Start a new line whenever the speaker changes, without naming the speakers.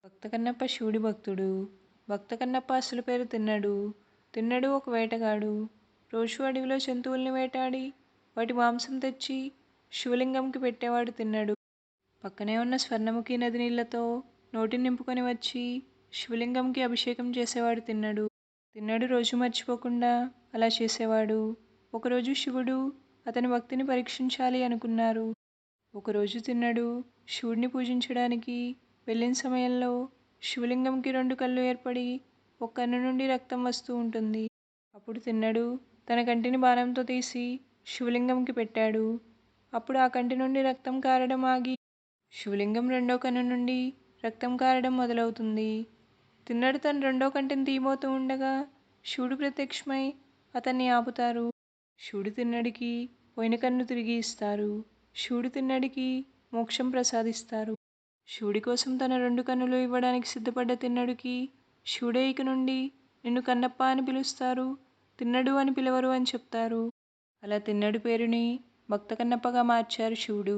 భక్త కన్నప్ప శివుడి భక్తుడు. భక్త కన్నప్ప అసలు పేరు తిన్నడు. తిన్నడు ఒక వేటగాడు. రోజూ అడవిలో జంతువుల్ని వేటాడి వాటి మాంసం తెచ్చి శివలింగంకి పెట్టేవాడు తిన్నడు. పక్కనే ఉన్న స్వర్ణముఖి నది నీళ్లతో నోటిని నింపుకొని వచ్చి శివలింగంకి అభిషేకం చేసేవాడు తిన్నడు. తిన్నడు రోజు మర్చిపోకుండా అలా చేసేవాడు. ఒకరోజు శివుడు అతని భక్తిని పరీక్షించాలి అనుకున్నారు. ఒకరోజు తిన్నడు శివుడిని పూజించడానికి వెళ్ళిన సమయంలో శివలింగంకి 2 కళ్ళు ఏర్పడి ఒక కన్ను నుండి రక్తం వస్తూ ఉంటుంది. అప్పుడు తిన్నడు తన కంటిని బాణంతో తీసి శివలింగంకి పెట్టాడు. అప్పుడు ఆ కంటి నుండి రక్తం కారడం ఆగి శివలింగం రెండో కన్ను నుండి రక్తం కారడం మొదలవుతుంది. తిన్నడు తన రెండో కంటిని తీయబోతూ ఉండగా శివుడు ప్రత్యక్షమై అతన్ని ఆపుతారు. శివుడు తిన్నడికి పోయిన కన్ను తిరిగి ఇస్తారు. శివుడు తిన్నడికి మోక్షం ప్రసాదిస్తారు. శివుడి కోసం తన 2 కన్నులు ఇవ్వడానికి సిద్ధపడ్డ తిన్నడుకి శివుడే ఇక నుండి నిన్ను కన్నప్ప అని పిలుస్తారు, తిన్నడు అని పిలవరు అని చెప్తారు. అలా తిన్నడు పేరుని భక్త కన్నప్పగా మార్చారు శివుడు.